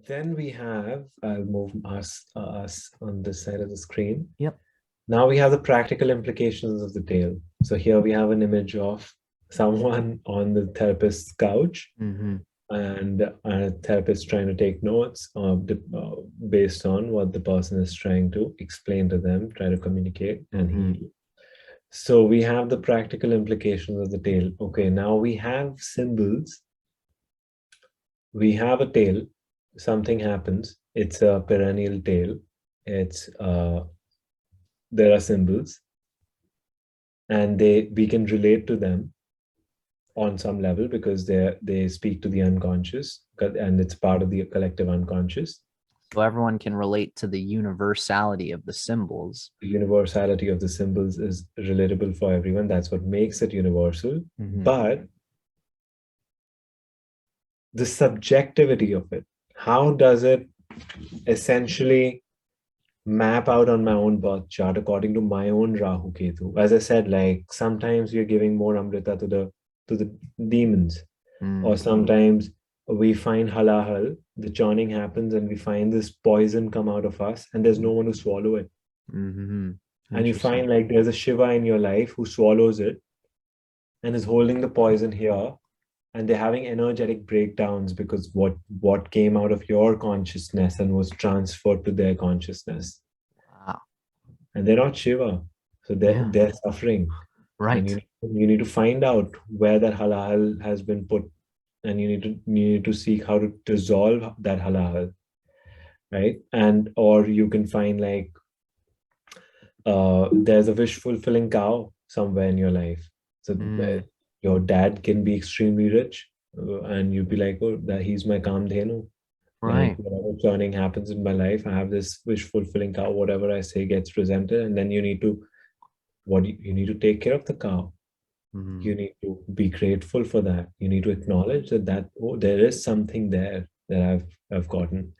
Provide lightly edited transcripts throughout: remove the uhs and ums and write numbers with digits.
Then we have, I'll move us on this side of the screen. Yep. Now we have the practical implications of the tail. So here we have an image of someone on the therapist's couch, Mm-hmm. and a therapist trying to take notes based on what the person is trying to explain to them, try to communicate and Mm-hmm. heal. So we have the practical implications of the tail. Okay, now we have symbols. We have a tail. Something happens. It's a perennial tail. It's there are symbols, and we can relate to them on some level because they speak to the unconscious, and it's part of the collective unconscious. So everyone can relate to the universality of the symbols. The universality of the symbols is relatable for everyone. That's what makes it universal. Mm-hmm. But the subjectivity of it, how does it essentially map out on my own birth chart according to my own Rahu Ketu? As I said, like sometimes we're giving more Amrita to the demons, or sometimes we find halahal, the churning happens, and we find this poison come out of us, and there's no one to swallow it. Mm-hmm. And you find like there's a Shiva in your life who swallows it and is holding the poison here, and they're having energetic breakdowns because what came out of your consciousness and was transferred to their consciousness. Wow. And they're not Shiva, so they're suffering. Right. And you need to find out where that halal has been put, and you need to seek how to dissolve that halal, right? And or you can find like there's a wish fulfilling cow somewhere in your life. So your dad can be extremely rich, and you'd be like, oh, that he's my kamdhenu. Right. Like whatever churning happens in my life, I have this wish fulfilling cow. Whatever I say gets presented, and then you need to you need to take care of the cow. Mm-hmm. You need to be grateful for that. You need to acknowledge that oh, there is something there that I've gotten.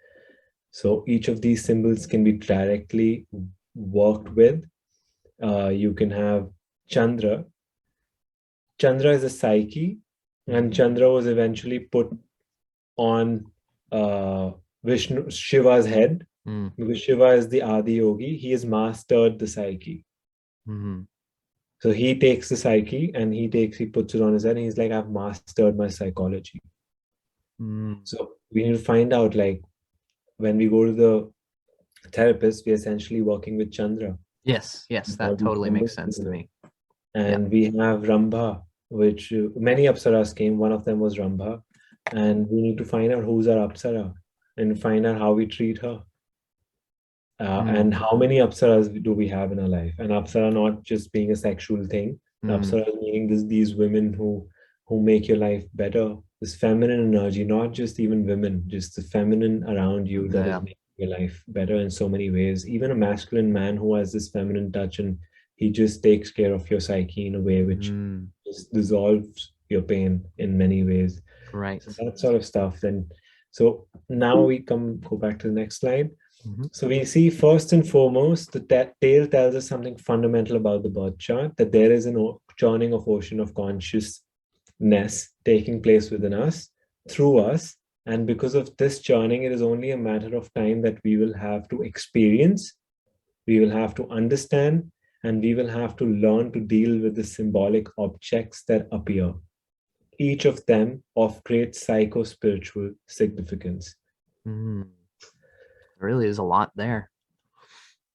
So each of these symbols can be directly worked with. You can have Chandra. Chandra is a psyche, and Chandra was eventually put on Vishnu Shiva's head, because Shiva is the Adi Yogi. He has mastered the psyche. Mm-hmm. So he takes the psyche and he puts it on his head, and he's like, I've mastered my psychology. Mm-hmm. So we need to find out, like, when we go to the therapist, we're essentially working with Chandra. Yes, that totally makes sense to me. And we have Rambha, which many Apsaras came. One of them was Rambha. And we need to find out who's our Apsara and find out how we treat her. And how many Apsaras do we have in our life? And Apsara not just being a sexual thing. Apsara meaning these women who make your life better. This feminine energy, not just even women, just the feminine around you that is making your life better in so many ways. Even a masculine man who has this feminine touch, and he just takes care of your psyche in a way which just dissolves your pain in many ways. Right. So that sort of stuff. Then, so now we go back to the next slide. So we see first and foremost, the tail tells us something fundamental about the birth chart, that there is an churning of ocean of consciousness taking place within us, through us. And because of this churning, it is only a matter of time that we will have to experience, we will have to understand, and we will have to learn to deal with the symbolic objects that appear, each of them of great psycho-spiritual significance. There really is a lot there.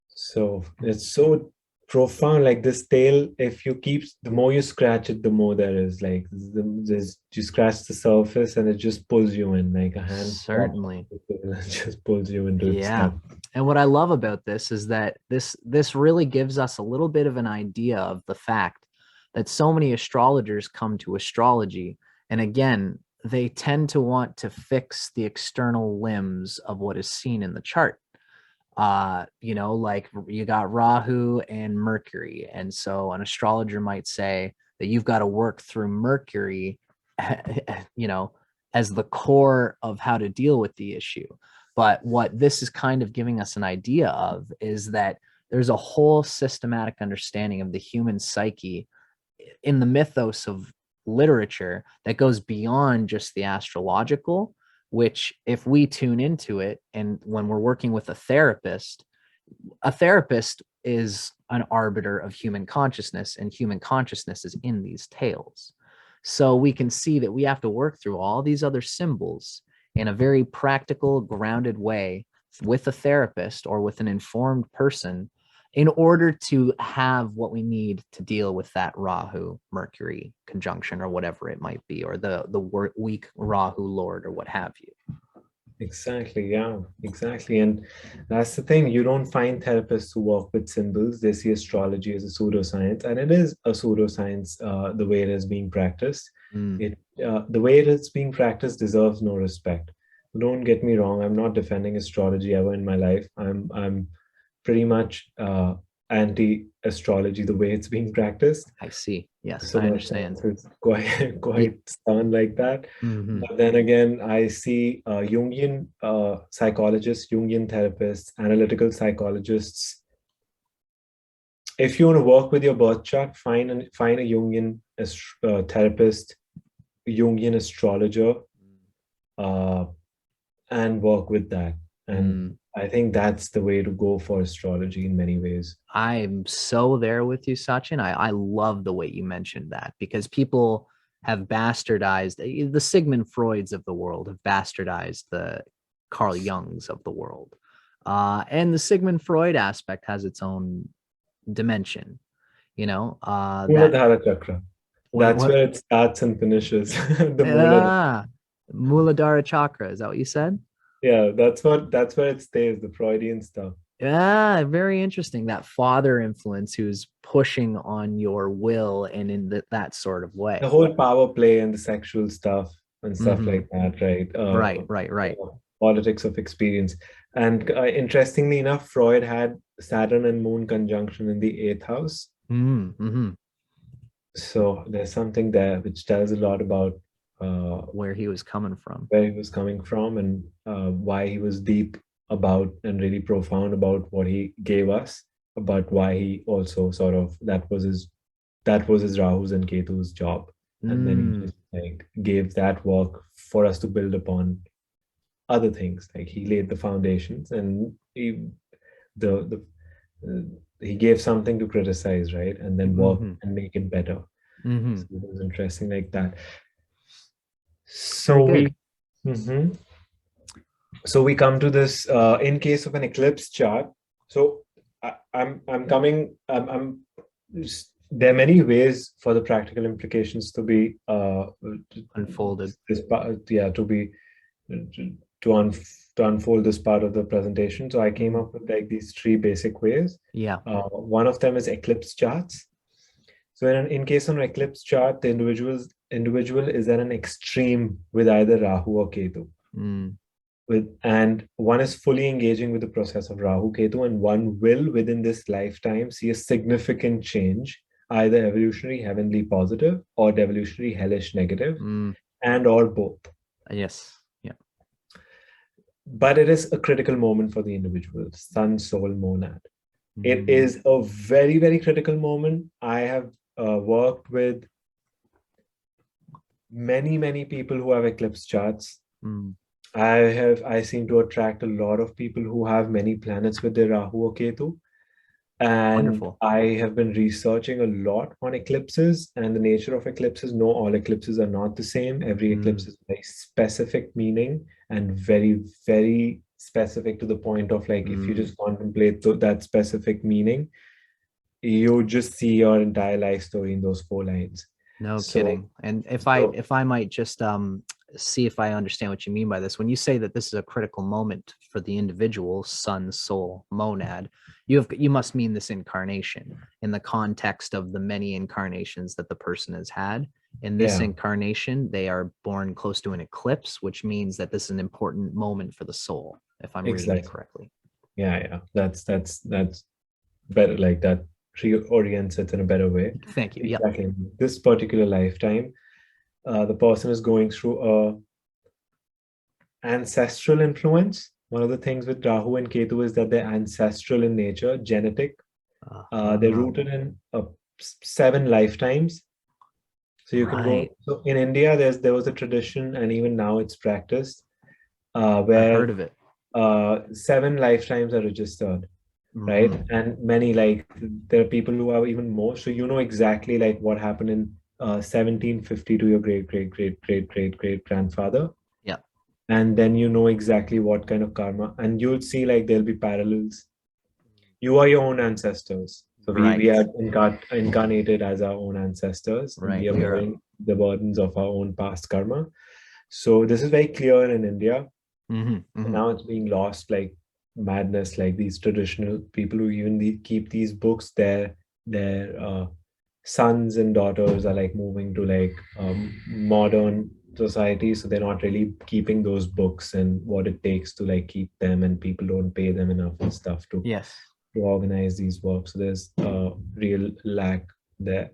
So it's so profound. Like this tail, if you keep, the more you scratch it, the more there is. Like you scratch the surface and it just pulls you in like a hand. Certainly. It just pulls you into its depth. And what I love about this is that this really gives us a little bit of an idea of the fact that so many astrologers come to astrology, and again, they tend to want to fix the external limbs of what is seen in the chart. Like you got Rahu and Mercury, and so an astrologer might say that you've got to work through Mercury, as the core of how to deal with the issue. But what this is kind of giving us an idea of is that there's a whole systematic understanding of the human psyche in the mythos of literature that goes beyond just the astrological, which if we tune into it, and when we're working with a therapist is an arbiter of human consciousness, and human consciousness is in these tales. So we can see that we have to work through all these other symbols in a very practical, grounded way with a therapist or with an informed person in order to have what we need to deal with that Rahu Mercury conjunction or whatever it might be, or the weak Rahu Lord or what have you. Exactly. Yeah, exactly. And that's the thing. You don't find therapists who work with symbols. They see astrology as a pseudoscience, and it is a pseudoscience the way it is being practiced. The way it is being practiced deserves no respect. Don't get me wrong. I'm not defending astrology ever in my life. I'm pretty much anti-astrology the way it's being practiced. I see. Yes, So I understand. it's quite stern like that. But then again, I see Jungian psychologists, Jungian therapists, analytical psychologists. If you want to work with your birth chart, find a Jungian therapist, Jungian astrologer, and work with that. And I think that's the way to go for astrology in many ways. I'm so there with you, Sachin. I love the way you mentioned that, because people have bastardized the Sigmund Freuds of the world, have bastardized the Carl Jungs of the world. And the Sigmund Freud aspect has its own dimension, you know. Muladhara chakra. That's where it starts and finishes. The Muladhara chakra. Is that what you said? Yeah, that's where it stays, the Freudian stuff. Yeah, very interesting. That father influence who's pushing on your will and in that sort of way. The whole power play and the sexual stuff and stuff like that, right? Right. Politics of experience. And interestingly enough, Freud had Saturn and Moon conjunction in the 8th house. So there's something there which tells a lot about where he was coming from, and why he was deep about and really profound about what he gave us, but why he also sort of that was his Rahu's and Ketu's job, and then he just like gave that work for us to build upon other things. Like he laid the foundations, and he gave something to criticize, right, and then work and make it better. So it was interesting like that. So we come to this in case of an eclipse chart. So there are many ways for the practical implications to be unfolded. To unfold this part of the presentation. So I came up with like these 3 basic ways. One of them is eclipse charts. So in case of an eclipse chart, the individual is at an extreme with either Rahu or Ketu. And one is fully engaging with the process of Rahu Ketu, and one will within this lifetime see a significant change, either evolutionary heavenly positive or devolutionary hellish negative, and or both. Yes. Yeah. But it is a critical moment for the individual, sun, soul, monad. It is a very, very critical moment. I have worked with many people who have eclipse charts. I seem to attract a lot of people who have many planets with their Rahu or Ketu. And wonderful. I have been researching a lot on eclipses and the nature of eclipses. No, all eclipses are not the same. Every eclipse is very specific meaning and very, very specific to the point of like, if you just contemplate that specific meaning, you just see your entire life story in those 4 lines. No kidding. And if I might just see if I understand what you mean by this. When you say that this is a critical moment for the individual, sun, soul, monad, you must mean this incarnation in the context of the many incarnations that the person has had. In this incarnation, they are born close to an eclipse, which means that this is an important moment for the soul, if I'm reading it correctly. Yeah. That's better, like that reorients it in a better way. Thank you. Exactly. Yep. This particular lifetime, the person is going through ancestral influence. One of the things with Rahu and Ketu is that they're ancestral in nature, genetic. They're rooted in 7 lifetimes. So you can go. So in India, there was a tradition, and even now it's practiced, I've where heard of it. 7 lifetimes are registered, right? Mhm. And many, like, there are people who have even more. So you know exactly like what happened in 1750 to your great grandfather, Yeah. and then you know exactly what kind of karma, and you'll see like there'll be parallels. You are your own ancestors. So we Right. are incarnated as our own ancestors, and we Right. are We are. bearing the burdens of our own past karma. So this is very clear in India. Mhm. And Mhm. now it's being lost like madness. Like these traditional people who even keep these books, their sons and daughters are like moving to like modern society, so they're not really keeping those books and what it takes to like keep them, and people don't pay them enough and stuff Yes. to organize these works. So there's a real lack there.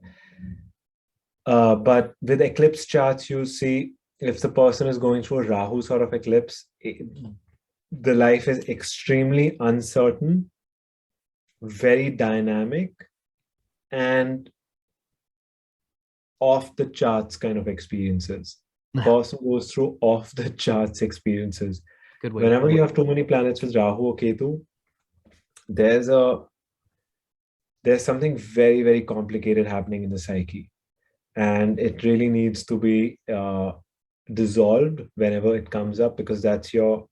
But with eclipse charts, you see if the person is going through a Rahu sort of eclipse, the life is extremely uncertain, very dynamic, and off the charts kind of experiences. Person goes through off the charts experiences. Good way to Whenever put you it. have too many planets with Rahu or Ketu, there's a there's something very, very complicated happening in the psyche, and it really needs to be dissolved whenever it comes up, because that's your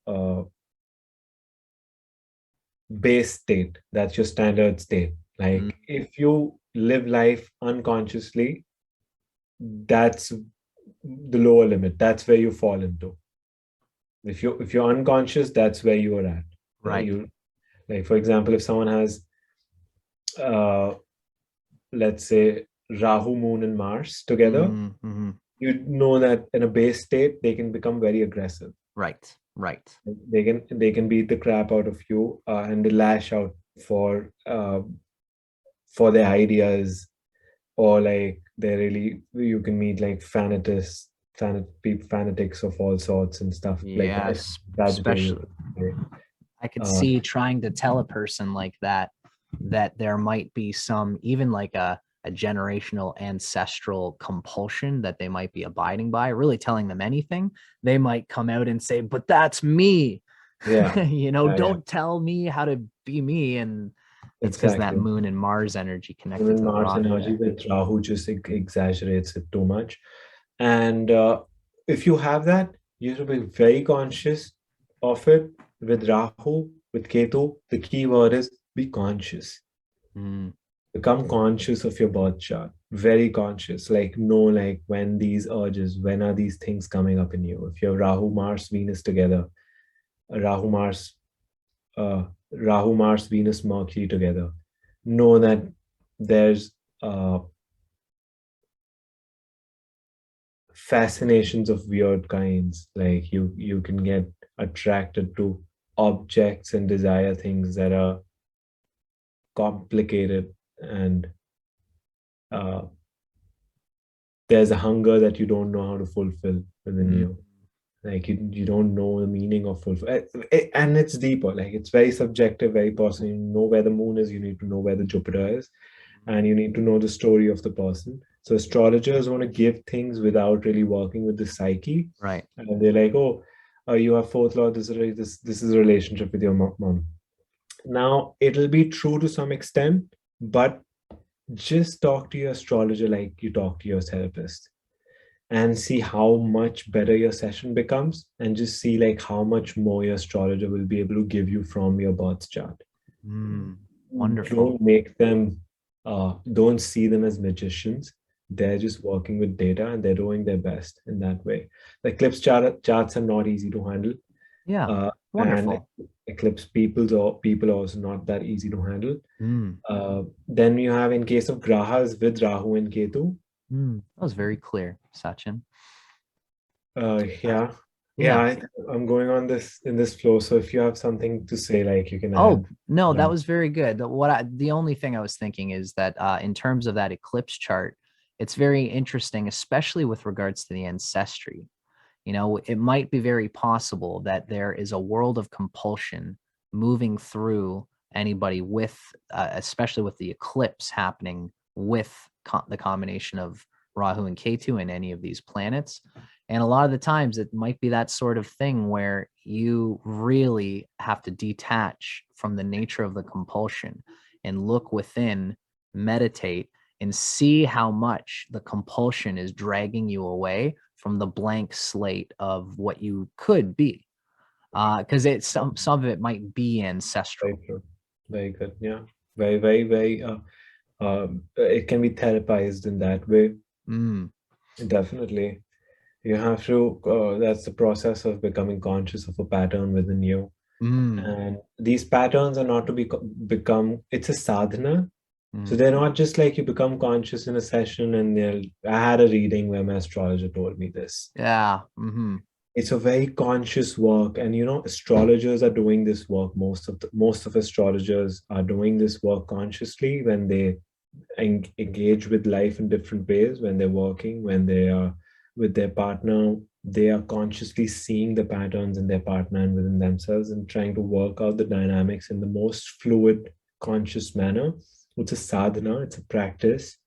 base state, that's your standard state. Mm. Like if you live life unconsciously, that's the lower limit, that's where you fall into. If you're unconscious, that's where you are at. Right. You, like for example, if someone has uh let's say Rahu, Moon and Mars together, Mhm. you know that in a base state they can become very aggressive. Right. Right. They can beat the crap out of you, and they lash out for their ideas, or like they really, you can meet like fanatics of all sorts and stuff like that. Yes. Sagittarius. Especially, I could Uh, see trying to tell a person like that that there might be some, even like a generational ancestral compulsion that they might be abiding by, really telling them anything, they might come out and say, but that's me. yeah, yeah, Don't tell me how to be me. And it's because that exactly. moon and Mars energy connected Even to the Mars Rahu energy there. with Rahu just exaggerates it too much. And if you have that, you should be very conscious of it. With Rahu, with Ketu, the key word is be conscious. Mm. Become conscious of your birth chart. Very conscious. Like know like when these urges, when are these things coming up in you. If you have Rahu, Mars, Venus together, Rahu, Mars, Rahu, Mars, Venus, Mercury together, know that there's fascinations of weird kinds. Like you can get attracted to objects and desire things that are complicated, and uh, there's a hunger that you don't know how to fulfill within Mm. you. Like you don't know the meaning of fulfill, and it's deeper. Like it's very subjective, very personal. You know where the moon is, you need to know where the Jupiter is, and you need to know the story of the person. So astrologers want to give things without really working with the psyche, Right. and they're like, "Oh, you have fourth law. This is a relationship with your mom." Now it'll be true to some extent, but just talk to your astrologer like you talk to your therapist, and see how much better your session becomes, and just see like how much more your astrologer will be able to give you from your birth chart. Mm. Wonderful. Don't see them as magicians. They're just working with data, and they're doing their best in that way. The eclipse charts are not easy to handle, Yeah. and Wonderful. eclipse people are also not that easy to handle. Mm. Then you have, in case of grahas with Rahu and Ketu. Mm. That was very clear, Sachin. Yeah, yeah. Yeah. I'm going on this in this flow. So if you have something to say, like you can Oh, add. no, that Yeah. was very good. The only thing I was thinking is that in terms of that eclipse chart, it's very interesting, especially with regards to the ancestry. It might be very possible that there is a world of compulsion moving through anybody with, especially with the eclipse happening with the combination of Rahu and Ketu and any of these planets. And a lot of the times it might be that sort of thing where you really have to detach from the nature of the compulsion and look within, meditate, and see how much the compulsion is dragging you away from the blank slate of what you could be. Because it's some of it might be ancestral. Very true. Very good. Yeah. Very, very, very. It can be therapized in that way. Definitely. You have to. That's the process of becoming conscious of a pattern within you. And these patterns are not to become. It's a sadhana. So they're not just like you become conscious in a session and I had a reading where my astrologer told me this. Yeah. It's a very conscious work, and astrologers are doing this work. Most of astrologers are doing this work consciously when they engage with life in different ways. When they're working, when they are with their partner, they are consciously seeing the patterns in their partner and within themselves and trying to work out the dynamics in the most fluid, conscious manner. It's a sadhana, it's a practice.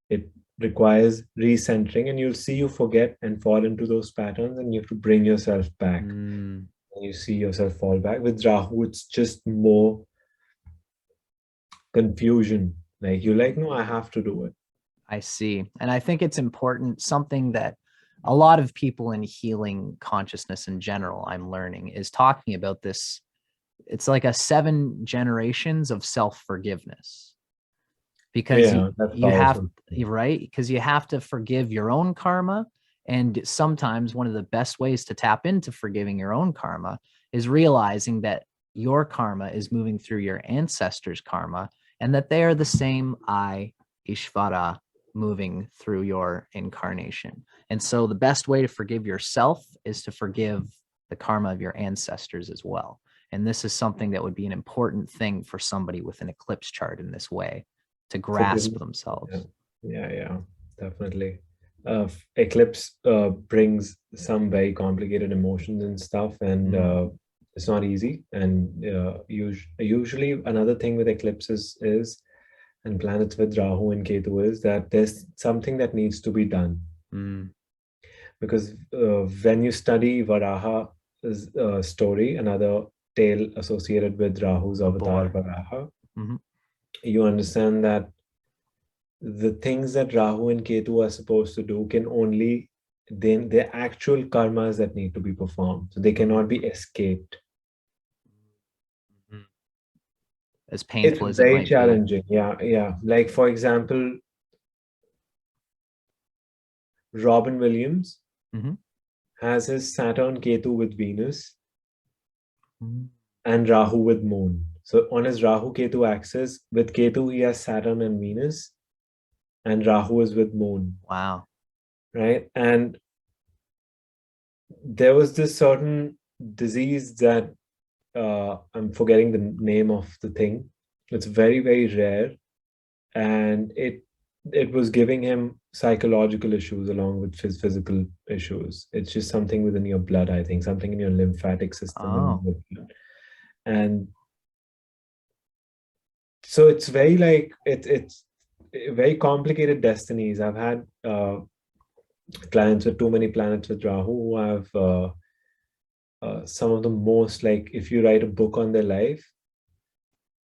It requires recentering, and you'll see you forget and fall into those patterns, and you have to bring yourself back. And you see yourself fall back. With Rahu, it's just more confusion. Like you're like, no, I have to do it. I see. And I think it's important, something that a lot of people in healing consciousness in general, I'm learning, is talking about this. It's like a 7 generations of self-forgiveness. Because you have, right? Because you have to forgive your own karma. And sometimes one of the best ways to tap into forgiving your own karma is realizing that your karma is moving through your ancestors' karma, and that they are the same I, Ishvara, moving through your incarnation. And so the best way to forgive yourself is to forgive the karma of your ancestors as well. And this is something that would be an important thing for somebody with an eclipse chart in this way, to grasp themselves. Yeah, definitely. Eclipse brings some very complicated emotions and stuff, and it's not easy. And usually another thing with eclipses is, and planets with Rahu and Ketu, is that there's something that needs to be done. Because when you study Varaha's story, another tale associated with Rahu's avatar, Varaha, you understand that the things that Rahu and Ketu are supposed to do can only, then they're actual karmas that need to be performed. So they cannot be escaped. As painful it's as it might very challenging. Yeah. Like, for example, Robin Williams has his Saturn Ketu with Venus and Rahu with Moon. So on his Rahu Ketu axis, with Ketu he has Saturn and Venus, and Rahu is with Moon. Wow. Right? And there was this certain disease that I'm forgetting the name of the thing. It's very, very rare, and it was giving him psychological issues along with physical issues. It's just something within your blood, I think, something in your lymphatic system. And so it's very like it's very complicated destinies. I've had clients with too many planets with Rahu who have some of the most, like, if you write a book on their life,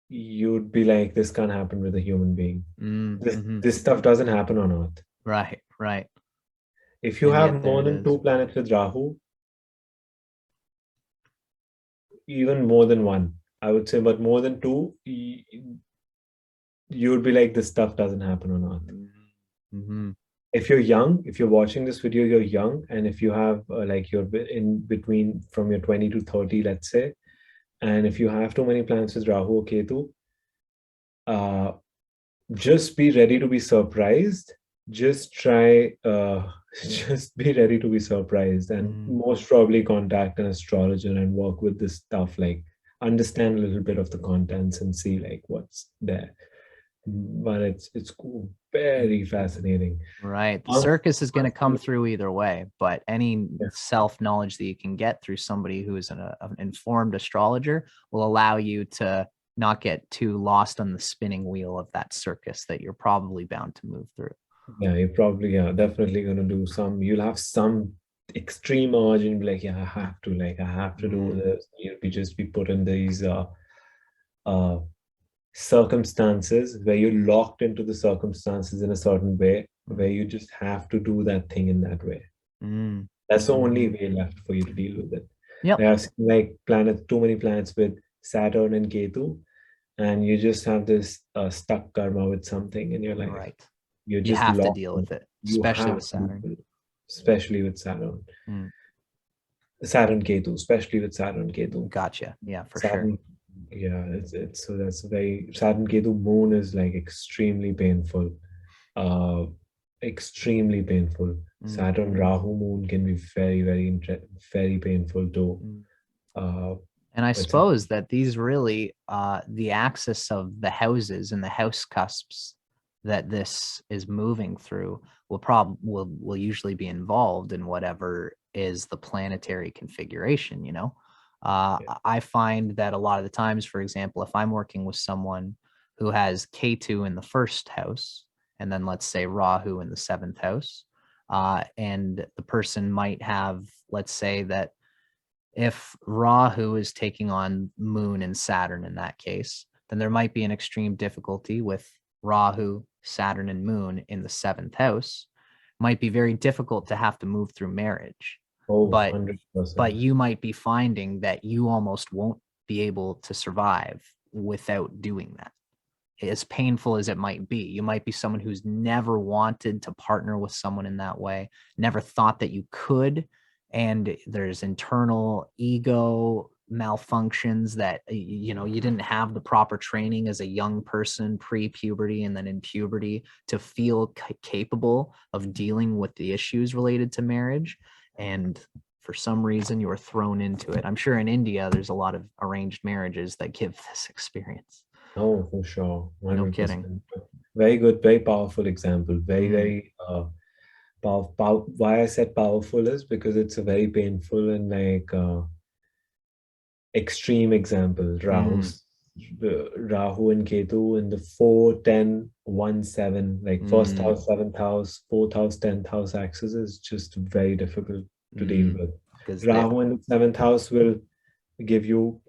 you'd be like, this can't happen with a human being. This stuff doesn't happen on Earth. Right. If you have more than 2 planets with Rahu, even more than 1, I would say, but more than 2, you would be like, this stuff doesn't happen on Earth. If you're young, if you're watching this video, you're young, and if you have like, you're in between from your 20 to 30, let's say, and if you have too many planets with Rahu or Ketu, just be ready to be surprised. Just try, just be ready to be surprised, and most probably contact an astrologer and work with this stuff, like understand a little bit of the contents and see like what's there. But it's cool, very fascinating. Right. The circus is going to come through either way, but any self-knowledge that you can get through somebody who is an informed astrologer will allow you to not get too lost on the spinning wheel of that circus that you're probably bound to move through. Yeah, you're probably definitely going to do some, you'll have some extreme urge and be like, yeah, I have to do this. You'll be put in these uh circumstances where you're locked into the circumstances in a certain way, where you just have to do that thing in that way. That's the only way left for you to deal with it. Yep. Like I've seen like planets, too many planets with Saturn and Ketu, and you just have this stuck karma with something in your life. Right. You're You just have to locked deal in. with it, You especially have with to deal Saturn. with it, especially with Saturn. Saturn Ketu, especially with Saturn Ketu. Gotcha. Yeah, for sure. Saturn, yeah, it's so that's very Saturn Ketu moon is like extremely painful. Extremely painful. Saturn Rahu moon can be very painful too. And I It's suppose that these really, the axis of the houses and the house cusps that this is moving through will usually be involved in whatever is the planetary configuration, you know. I find that a lot of the times, for example, if I'm working with someone who has K2 in the first house, and then let's say Rahu in the seventh house, and the person might have, let's say that if Rahu is taking on Moon and Saturn in that case, then there might be an extreme difficulty with Rahu, Saturn, and Moon in the seventh house. Might be very difficult to have to move through marriage. But 100%. you might be finding that you almost won't be able to survive without doing that. As painful as it might be, you might be someone who's never wanted to partner with someone in that way, never thought that you could, and there's internal ego malfunctions that you didn't have the proper training as a young person pre-puberty and then in puberty to feel capable of dealing with the issues related to marriage, and for some reason you were thrown into it. I'm sure in India there's a lot of arranged marriages that give this experience. Oh, for sure. 100%. No kidding. Very good, very powerful example. Very why I said powerful is because it's a very painful and like extreme example. Rahu and Ketu in the 4, 10, 1, 7, like first house, seventh house, fourth house, 10th house axis is just very difficult to deal with. Rahu in the seventh house will give you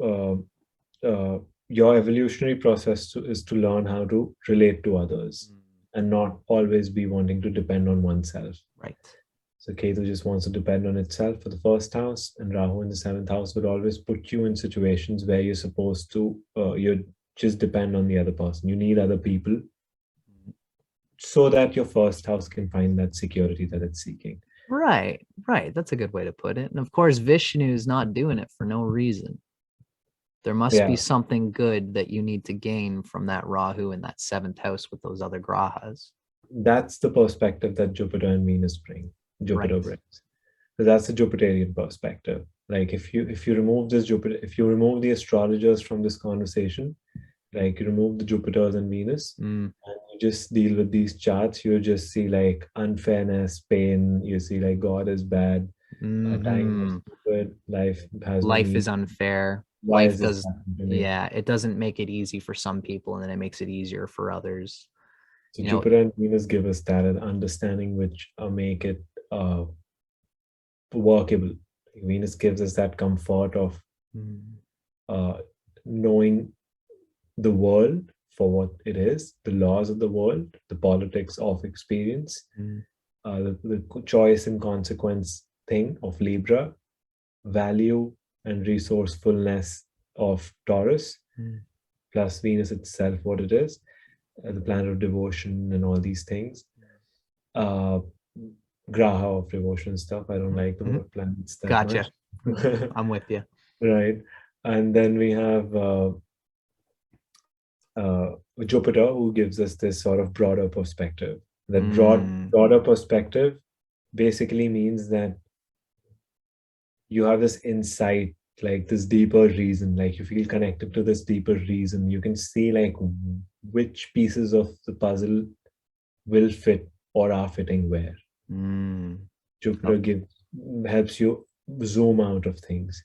your evolutionary process is to learn how to relate to others and not always be wanting to depend on oneself. Right. So Ketu just wants to depend on itself for the first house, and Rahu in the seventh house would always put you in situations where you're supposed to, you just depend on the other person. You need other people so that your first house can find that security that it's seeking. Right. That's a good way to put it. And of course, Vishnu is not doing it for no reason. There must be something good that you need to gain from that Rahu in that seventh house with those other grahas. That's the perspective that Jupiter and Venus brings. Brings. So that's the Jupiterian perspective. Like if you remove this Jupiter, if you remove the astrologers from this conversation, like you remove the Jupiters and Venus, and you just deal with these charts, you just see like unfairness, pain. You see like God is bad, time is stupid, life is unfair. Life does, it doesn't make it easy for some people, and then it makes it easier for others. So Jupiter and Venus give us that understanding, which make it workable. Venus gives us that comfort of knowing the world for what it is, the laws of the world, the politics of experience, the choice and consequence thing of Libra, value and resourcefulness of Taurus, plus Venus itself, what it is, the planet of devotion and all these things. Graha of devotion stuff. I don't like the word planets that much. I'm with you. Right. And then we have Jupiter, who gives us this sort of broader perspective. That broader perspective basically means that you have this insight, like this deeper reason, like you feel connected to this deeper reason. You can see like which pieces of the puzzle will fit or are fitting where. Jupiter helps you zoom out of things.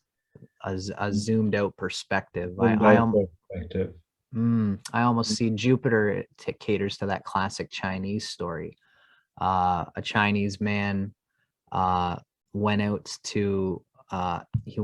A zoomed out perspective. I almost see Jupiter caters to that classic Chinese story. A Chinese man went out to he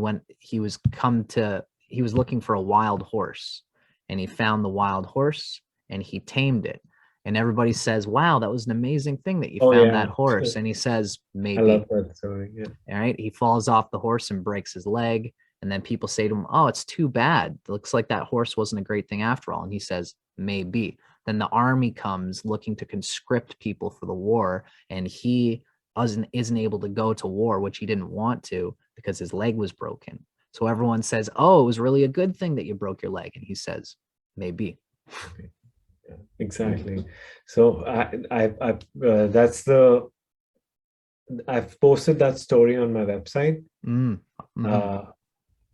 was looking for a wild horse, and he found the wild horse and he tamed it. And everybody says, wow, that was an amazing thing that you found that horse. And he says, maybe. I love that story. Yeah. All right. He falls off the horse and breaks his leg. And then people say to him, oh, it's too bad. It looks like that horse wasn't a great thing after all. And he says, maybe. Then the army comes looking to conscript people for the war. And he isn't able to go to war, which he didn't want to because his leg was broken. So everyone says, oh, it was really a good thing that you broke your leg. And he says, maybe. Okay. Yeah, exactly. So I've posted that story on my website.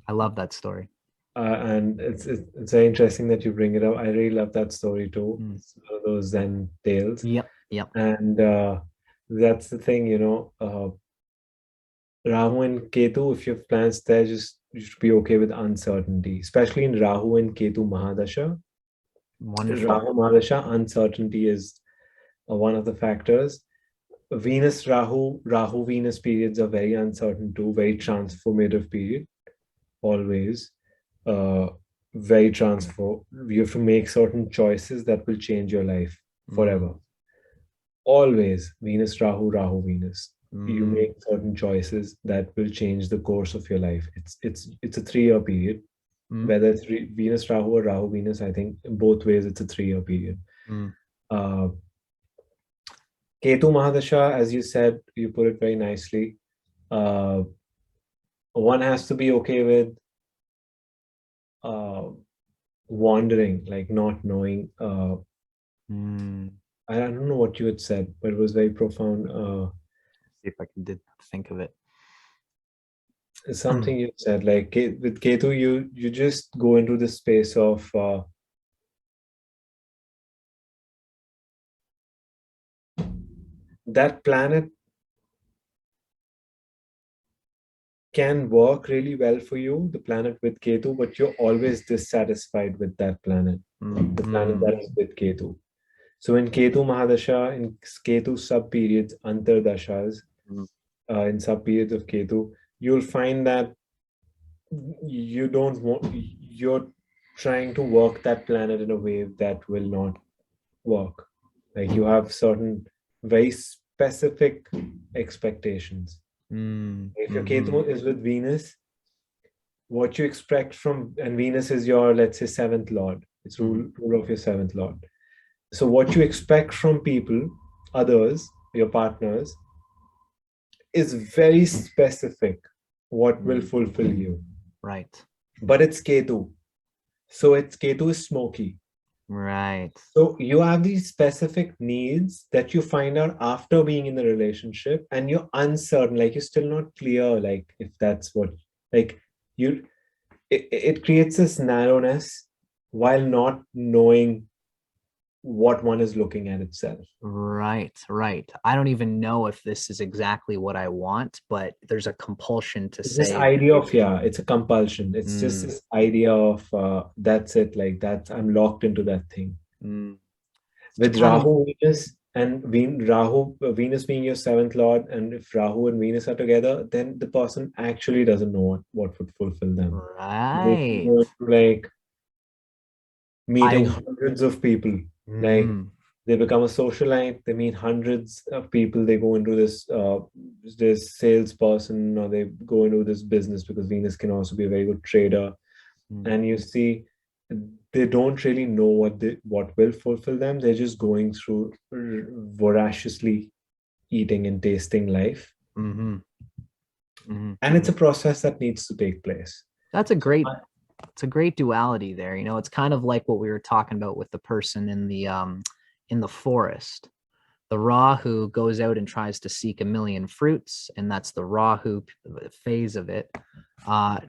I love that story. And it's very interesting that you bring it up. I really love that story too. It's one of those Zen tales. Yep. And that's the thing, Rahu and Ketu, if you have plans there, you should be okay with uncertainty, especially in Rahu and Ketu Mahadasha. Wonderful. Rahu Mahadasha, uncertainty is one of the factors. Venus Rahu Venus periods are very uncertain too, very transformative period, always. Very transform. You have to make certain choices that will change your life forever. Always Venus Rahu Venus. You make certain choices that will change the course of your life. It's a 3-year period. Whether it's Venus Rahu or Rahu Venus, I think in both ways it's a 3-year period. Ketu Mahadasha, as you said, you put it very nicely. One has to be okay with wandering, like not knowing. I don't know what you had said, but it was very profound. See if I can think of it. Something you said, like with Ketu, you just go into the space of that planet can work really well for you, the planet with Ketu, but you're always dissatisfied with that planet, the planet that is with Ketu. So in Ketu Mahadasha, in Ketu sub-periods, Antardashas, in sub-periods of Ketu, you'll find that you're trying to work that planet in a way that will not work. Like you have certain very specific expectations. If your Ketu is with Venus, what you expect from, and Venus is your, let's say, 7th lord. It's rule of your 7th lord. So what you expect from people, others, your partners, is very specific. What will fulfill you. Right. But it's Ketu. So Ketu is smoky. Right. So you have these specific needs that you find out after being in the relationship, and you're uncertain, like you're still not clear, like if that's what, like it creates this narrowness while not knowing what one is looking at itself. Right. I don't even know if this is exactly what I want, but there's a compulsion to say. This idea of, it's a compulsion. It's just this idea of that's it, like that I'm locked into that thing. With Rahu, Venus, and Venus being your 7th lord, and if Rahu and Venus are together, then the person actually doesn't know what would fulfill them. Right. Like meeting hundreds of people. Like they become a socialite, they meet hundreds of people, they go into this salesperson, or they go into this business, because Venus can also be a very good trader. And you see, they don't really know what will fulfill them. They're just going through voraciously eating and tasting life. And it's a process that needs to take place. That's a great duality there. It's kind of like what we were talking about with the person in the forest. The Rahu goes out and tries to seek a million fruits, and that's the Rahu phase of it.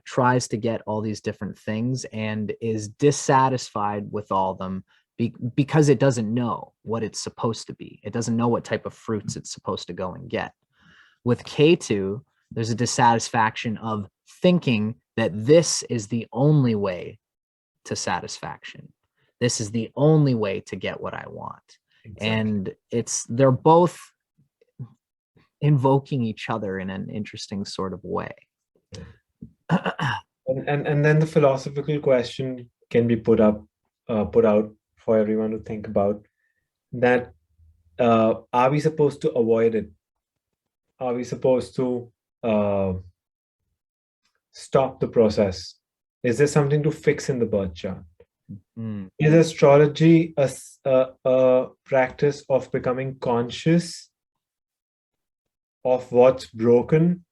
Tries to get all these different things and is dissatisfied with all of them because it doesn't know what it's supposed to be. It doesn't know what type of fruits it's supposed to go and get. With Ketu, there's a dissatisfaction of thinking that this is the only way to satisfaction. This is the only way to get what I want. Exactly. And they're both invoking each other in an interesting sort of way. And then the philosophical question can be put out for everyone to think about, that are we supposed to avoid it? Are we supposed to stop the process? Is there something to fix in the birth chart? Is astrology a practice of becoming conscious of what's broken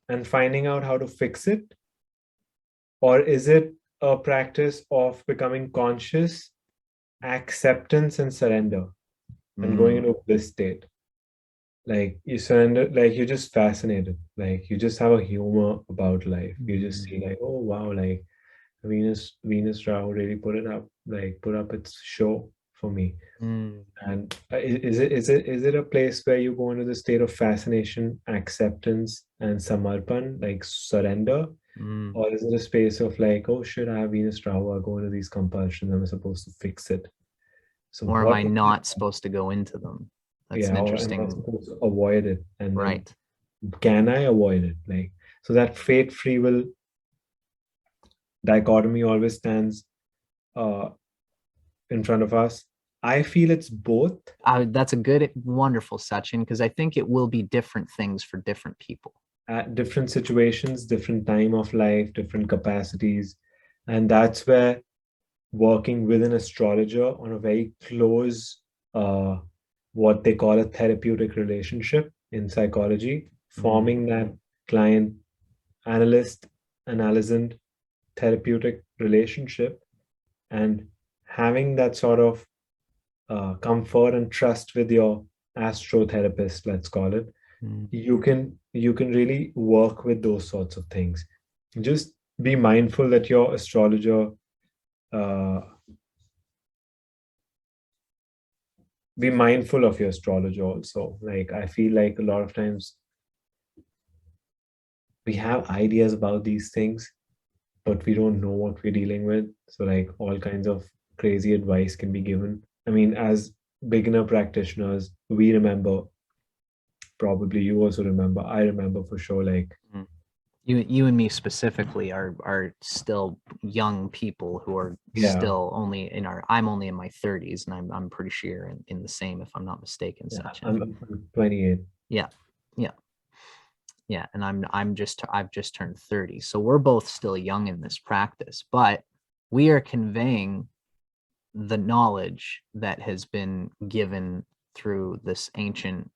and finding out how to fix it? Or is it a practice of becoming conscious, acceptance, and surrender, and going into this state? Like you surrender, like you're just fascinated, like you just have a humor about life. You just see like, oh wow, like Venus Rahu really put up its show for me. And is it a place where you go into the state of fascination, acceptance, and samarpan, like surrender? Or is it a space of like, oh shit, I have Venus Rahu, I go into these compulsions, I'm supposed to fix it? So or am I not supposed to go into them? That's an interesting. Or am I supposed to avoid it? And right. Can I avoid it? Like, so that fate free will dichotomy always stands in front of us. I feel it's both. That's a good, wonderful, Sachin, because I think it will be different things for different people. At different situations, different time of life, different capacities. And that's where working with an astrologer on a very close, what they call a therapeutic relationship in psychology, forming that client, analyst, analysand therapeutic relationship, and having that sort of comfort and trust with your astrotherapist, let's call it. You can really work with those sorts of things. Just be mindful that your astrologer, be mindful of your astrologer also. Like, I feel like a lot of times we have ideas about these things, but we don't know what we're dealing with. So like all kinds of crazy advice can be given. I mean, as beginner practitioners, we remember, probably you also remember, I remember for sure, like you and me specifically are still young people who are still only in I'm only in my 30s, and I'm pretty sure in the same, if I'm not mistaken. Sachin. I'm 28. Yeah, and I've just turned 30. So we're both still young in this practice, but we are conveying the knowledge that has been given through the ancient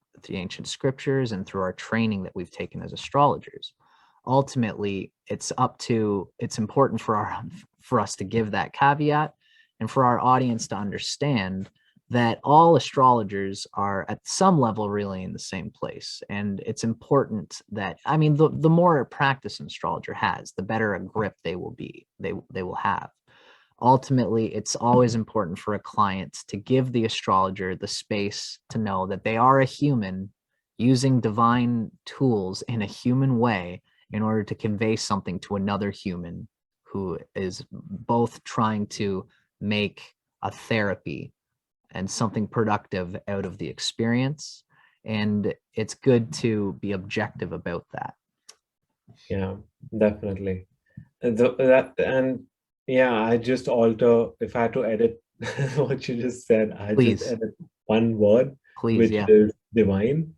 scriptures and through our training that we've taken as astrologers. Ultimately, it's important for us to give that caveat, and for our audience to understand that all astrologers are at some level really in the same place. And it's important that, I mean, the more practice an astrologer has, the better a grip they will have. Ultimately, it's always important for a client to give the astrologer the space to know that they are a human using divine tools in a human way in order to convey something to another human who is both trying to make a therapy and something productive out of the experience. And it's good to be objective about that. Yeah, definitely. I just alter, if I had to edit what you just said, I just edit one word, which is divine.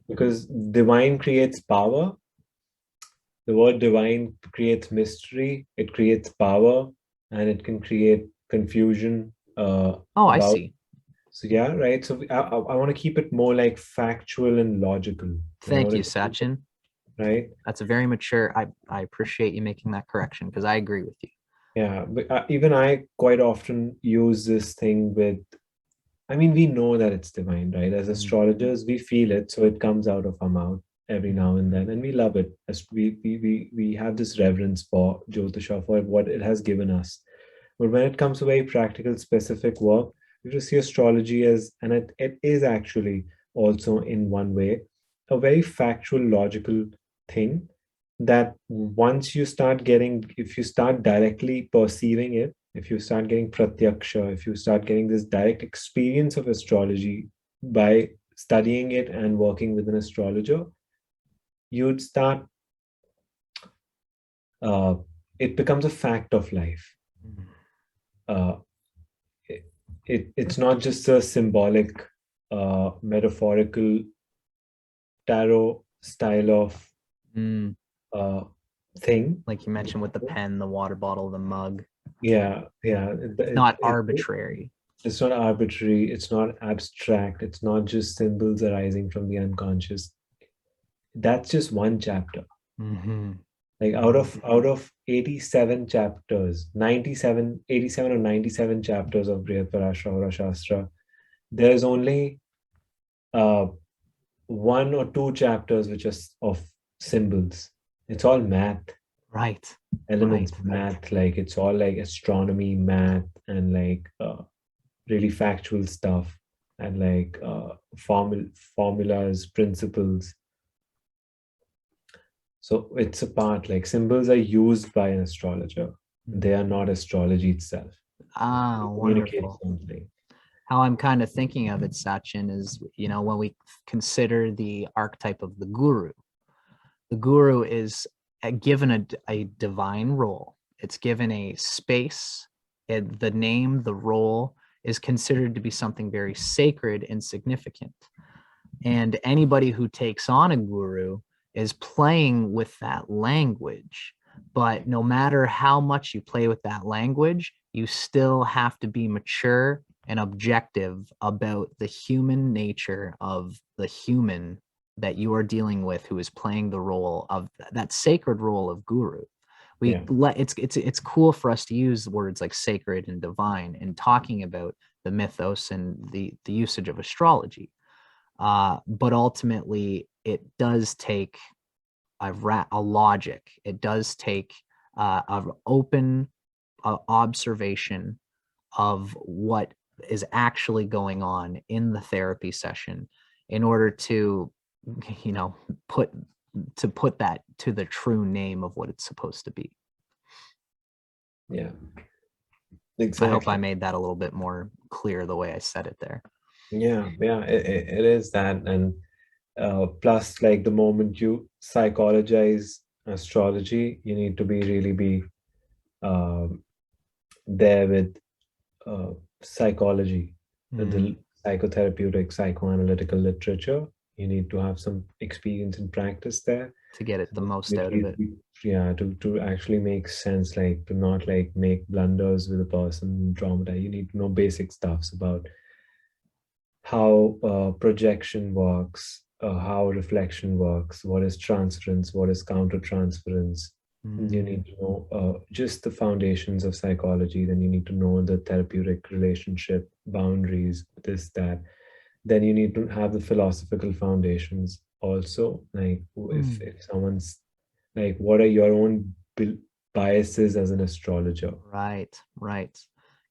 Because divine creates power. The word divine creates mystery, it creates power, and it can create confusion. I see. So yeah, right. So I want to keep it more like factual and logical. Thank you, Sachin. Right. That's a very mature. I appreciate you making that correction, because I agree with you. Yeah, but even I quite often use this thing with, I mean, we know that it's divine, right? As astrologers, we feel it, so it comes out of our mouth every now and then, and we love it. As we have this reverence for Jyotisha, for what it has given us. But when it comes to very practical, specific work, you just see astrology as, and it is actually also in one way, a very factual, logical thing that once you start getting, if you start directly perceiving it, if you start getting pratyaksha, if you start getting this direct experience of astrology by studying it and working with an astrologer, you'd start, it becomes a fact of life. Uh, it's not just a symbolic, metaphorical tarot style of thing. Like you mentioned with the pen, the water bottle, the mug. Yeah. It's not arbitrary. It's not arbitrary. It's not abstract. It's not just symbols arising from the unconscious. That's just one chapter. Like out of 87 chapters, 87 or 97 chapters of Brihadarashtra Shastra, there's only 1 or 2 chapters which are of symbols. It's all math. Right. Elements, math, like it's all like astronomy, math, and like really factual stuff, and like formulas, principles. So it's a part, like symbols are used by an astrologer. They are not astrology itself. Ah, wonderful. How I'm kind of thinking of it, Sachin, is, when we consider the archetype of the guru is given a divine role. It's given a space. The name, the role is considered to be something very sacred and significant. And anybody who takes on a guru is playing with that language. But no matter how much you play with that language, you still have to be mature and objective about the human nature of the human that you are dealing with, who is playing the role of that sacred role of guru. It's cool for us to use words like sacred and divine in talking about the mythos and the usage of astrology. But ultimately, it does take a logic. It does take an open observation of what is actually going on in the therapy session in order to, put that to the true name of what it's supposed to be. Yeah. Exactly. I hope I made that a little bit more clear the way I said it there. Yeah, it is that. And plus, like the moment you psychologize astrology, you need to really be there with psychology, the psychotherapeutic, psychoanalytical literature. You need to have some experience and practice there to get it the most out of it. Yeah, to actually make sense, like to not like make blunders with a person, traumatize. You need to know basic stuffs about how projection works, how reflection works, what is transference, what is countertransference. You need to know just the foundations of psychology. Then you need to know the therapeutic relationship, boundaries, this, that. Then you need to have the philosophical foundations also. Like if someone's like, what are your own biases as an astrologer? Right.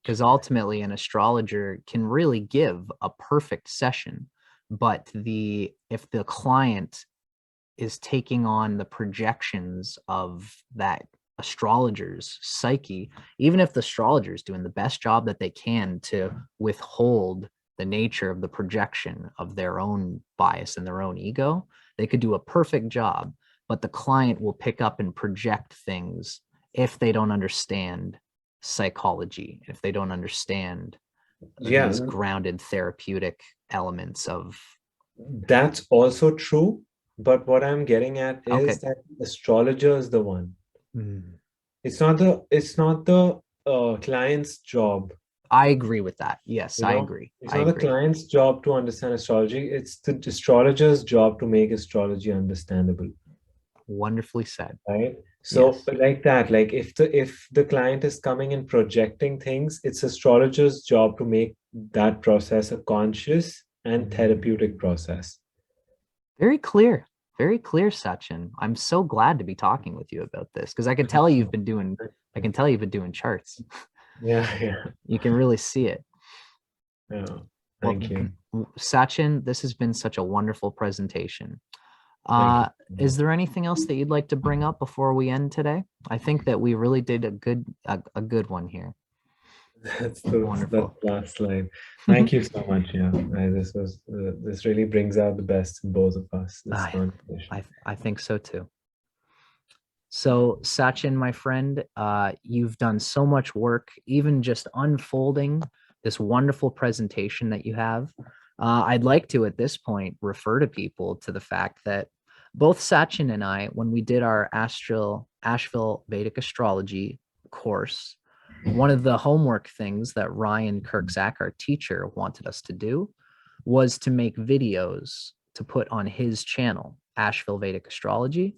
Because ultimately an astrologer can really give a perfect session, but if the client is taking on the projections of that astrologer's psyche, even if the astrologer is doing the best job that they can to withhold the nature of the projection of their own bias and their own ego, they could do a perfect job, but the client will pick up and project things if they don't understand psychology, if they don't understand these grounded therapeutic elements of. That's also true. But what I'm getting at is that astrologer is the one. It's not the client's job. I agree with that. Yes, I agree. It's not the client's job to understand astrology. It's the astrologer's job to make astrology understandable. Wonderfully said. Right. So like that, like if the client is coming and projecting things, it's astrologer's job to make that process a conscious and therapeutic process. Very clear, Sachin. I'm so glad to be talking with you about this because I can tell you've been doing charts. Yeah. You can really see it. Yeah. Thank you. Sachin, this has been such a wonderful presentation. Is there anything else that you'd like to bring up before we end today? I think that we really did a good one here. That's the Wonderful. last slide. Thank you so much. Yeah, this really brings out the best in both of us. This I, conversation. I think so too. So, Sachin, my friend, you've done so much work, even just unfolding this wonderful presentation that you have. I'd like to, at this point, refer to people to the fact that both Sachin and I, when we did our Asheville Vedic Astrology course, one of the homework things that Ryan Kirkzak, our teacher, wanted us to do was to make videos to put on his channel, Asheville Vedic Astrology.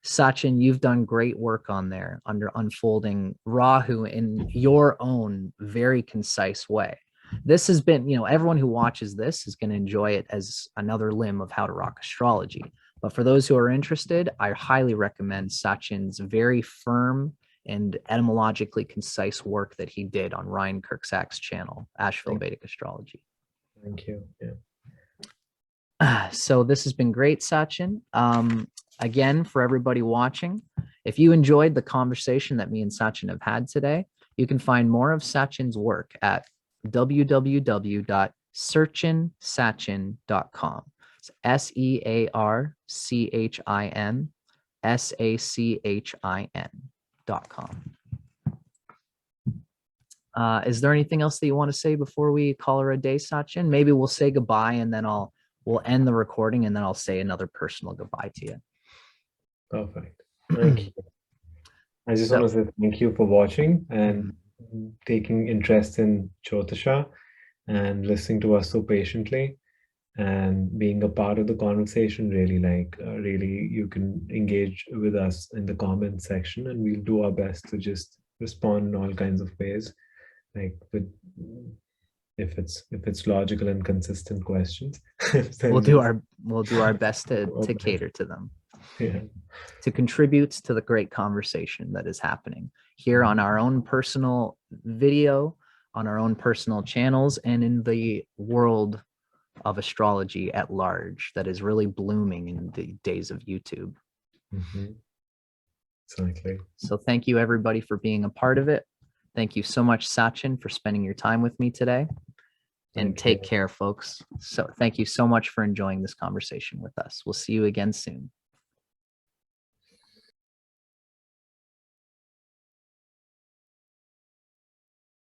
Sachin, you've done great work on there under unfolding Rahu in your own very concise way. This has been, everyone who watches this is going to enjoy it as another limb of how to rock astrology. But for those who are interested, I highly recommend Sachin's very firm and etymologically concise work that he did on Ryan Kirkzak's channel, Asheville Vedic Astrology. Thank you. Yeah. So this has been great, Sachin. Again, for everybody watching, if you enjoyed the conversation that me and Sachin have had today, you can find more of Sachin's work at www.searchinsachin.com. It's SearchinSachin.com. Is there anything else that you want to say before we call her a day, Sachin? Maybe we'll say goodbye and then we'll end the recording and then I'll say another personal goodbye to you. Perfect. Thank you. I just want to say thank you for watching and taking interest in Jyotisha and listening to us so patiently and being a part of the conversation. Really, you can engage with us in the comment section and we'll do our best to just respond in all kinds of ways. Like if it's logical and consistent questions, we'll do our best to cater to them. Yeah. To contribute to the great conversation that is happening here on our own personal video, on our own personal channels, and in the world of astrology at large that is really blooming in the days of YouTube. Exactly. So thank you everybody for being a part of it. Thank you so much, Sachin, for spending your time with me today. And take care, folks. So thank you so much for enjoying this conversation with us. We'll see you again soon.